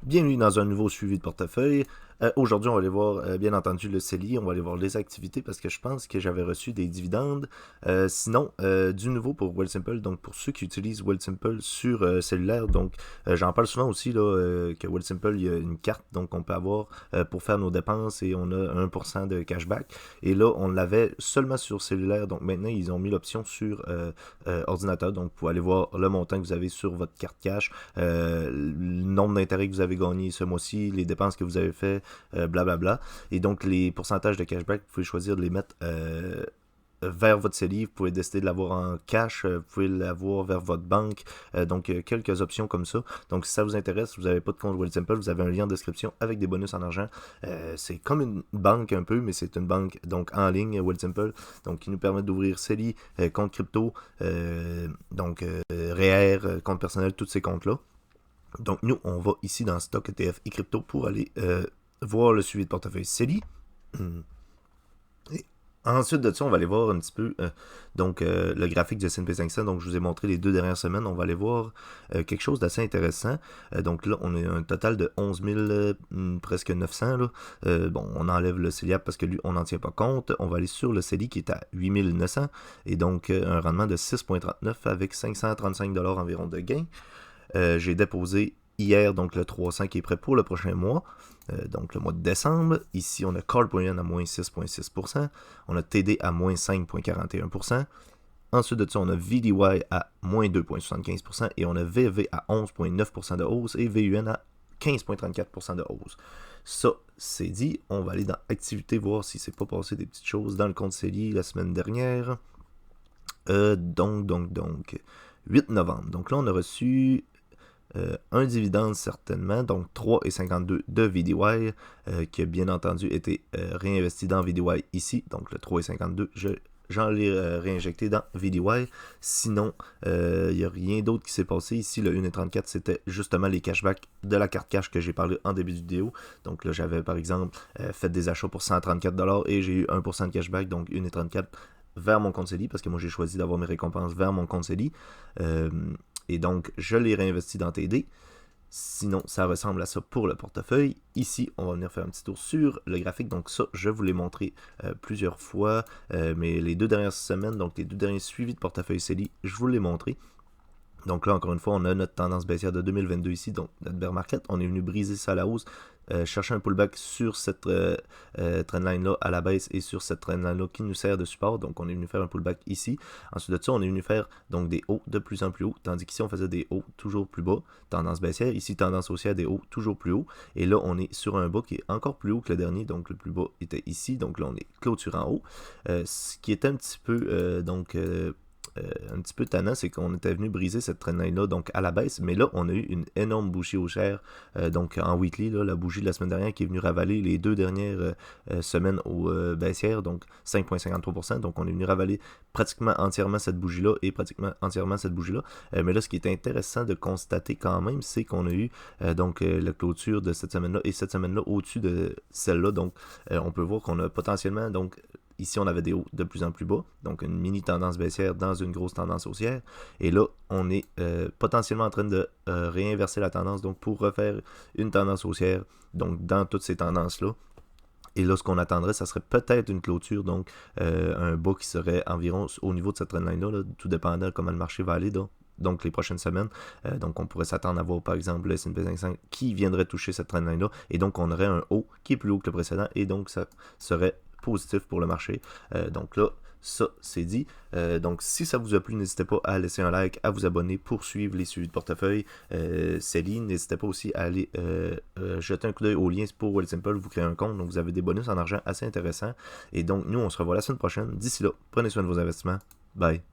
Bienvenue dans un nouveau suivi de portefeuille. Aujourd'hui, on va aller voir, bien entendu, le CELI. On va aller voir les activités parce que je pense que j'avais reçu des dividendes. Sinon, du nouveau pour Wealthsimple, donc pour ceux qui utilisent Wealthsimple sur cellulaire. Donc, j'en parle souvent aussi là, que Wealthsimple, il y a une carte donc on peut avoir pour faire nos dépenses et on a 1% de cashback. Et là, on l'avait seulement sur cellulaire. Donc, maintenant, ils ont mis l'option sur ordinateur. Donc, vous pouvez aller voir le montant que vous avez sur votre carte cash, le nombre d'intérêts que vous avez gagné ce mois-ci, les dépenses que vous avez fait, blablabla. Et donc, les pourcentages de cashback, vous pouvez choisir de les mettre vers votre CELI. Vous pouvez décider de l'avoir en cash, vous pouvez l'avoir vers votre banque. Donc, quelques options comme ça. Donc, si ça vous intéresse, si vous n'avez pas de compte Wealthsimple, vous avez un lien en description avec des bonus en argent. C'est comme une banque un peu, mais c'est une banque donc en ligne, Wealthsimple, donc qui nous permet d'ouvrir CELI, compte crypto, REER, compte personnel, tous ces comptes-là. Donc, nous, on va ici dans Stock, ETF et Crypto pour aller voir le suivi de portefeuille CELI. Et ensuite de ça, on va aller voir un petit peu le graphique du S&P 500. Donc, je vous ai montré les 2 dernières semaines. On va aller voir quelque chose d'assez intéressant. Donc là, on a un total de 11 000, presque 900. Là. On enlève le CELIAP parce que lui, on n'en tient pas compte. On va aller sur le CELI qui est à 8 900 et donc un rendement de 6,39 avec 535$ environ de gain. J'ai déposé hier donc le 300 qui est prêt pour le prochain mois, donc le mois de décembre. Ici, on a Card.yen à moins 6,6%, on a TD à moins 5,41%. Ensuite de ça, on a VDY à moins 2,75% et on a VV à 11,9% de hausse et VUN à 15,34% de hausse. Ça, c'est dit. On va aller dans Activité, voir si c'est pas passé des petites choses dans le compte CELI la semaine dernière. 8 novembre. Donc là, on a reçu un dividende certainement, donc 3,52 de VDY, qui a bien entendu été réinvesti dans VDY ici, donc le 3,52, j'en l'ai réinjecté dans VDY. Sinon, il n'y a rien d'autre qui s'est passé ici. Le 1,34, c'était justement les cashbacks de la carte cash que j'ai parlé en début de vidéo. Donc là, j'avais par exemple fait des achats pour 134$ et j'ai eu 1% de cashback, donc 1,34 vers mon compte CELI, parce que moi j'ai choisi d'avoir mes récompenses vers mon compte CELI. Et donc, je l'ai réinvesti dans TD. Sinon, ça ressemble à ça pour le portefeuille. Ici, on va venir faire un petit tour sur le graphique. Donc ça, je vous l'ai montré plusieurs fois. Mais les 2 dernières semaines, donc les 2 derniers suivis de portefeuille CELI, je vous l'ai montré. Donc là, encore une fois, on a notre tendance baissière de 2022 ici, donc notre bear market. On est venu briser ça à la hausse, chercher un pullback sur cette trendline-là à la baisse et sur cette trendline-là qui nous sert de support. Donc, on est venu faire un pullback ici. Ensuite de ça, on est venu faire donc des hauts de plus en plus haut, tandis qu'ici, on faisait des hauts toujours plus bas, tendance baissière. Ici, tendance haussière, des hauts toujours plus haut. Et là, on est sur un bas qui est encore plus haut que le dernier. Donc, le plus bas était ici. Donc là, on est clôture en haut. Ce qui est un petit peu, un petit peu tannant, c'est qu'on était venu briser cette trendline-là donc à la baisse, mais là, on a eu une énorme bougie haussière, donc en weekly, là, la bougie de la semaine dernière qui est venue ravaler les 2 dernières semaines aux baissières, donc 5,53%, donc on est venu ravaler pratiquement entièrement cette bougie-là et pratiquement entièrement cette bougie-là, mais là, ce qui est intéressant de constater quand même, c'est qu'on a eu la clôture de cette semaine-là et cette semaine-là au-dessus de celle-là, donc on peut voir qu'on a potentiellement, donc ici, on avait des hauts de plus en plus bas, donc une mini tendance baissière dans une grosse tendance haussière. Et là, on est potentiellement en train de réinverser la tendance, donc pour refaire une tendance haussière, donc dans toutes ces tendances-là. Et là, ce qu'on attendrait, ça serait peut-être une clôture, donc un bas qui serait environ au niveau de cette trendline-là, là, tout dépendant de comment le marché va aller, donc les prochaines semaines. Donc on pourrait s'attendre à voir par exemple le S&P 500 qui viendrait toucher cette trendline-là. Et donc on aurait un haut qui est plus haut que le précédent et donc ça serait positif pour le marché. Donc là, ça, c'est dit. Donc, si ça vous a plu, n'hésitez pas à laisser un like, à vous abonner pour suivre les suivis de portefeuille. Céline, n'hésitez pas aussi à aller jeter un coup d'œil aux liens pour Wealthsimple. Vous créez un compte, donc vous avez des bonus en argent assez intéressants. Et donc, nous, on se revoit la semaine prochaine. D'ici là, prenez soin de vos investissements. Bye.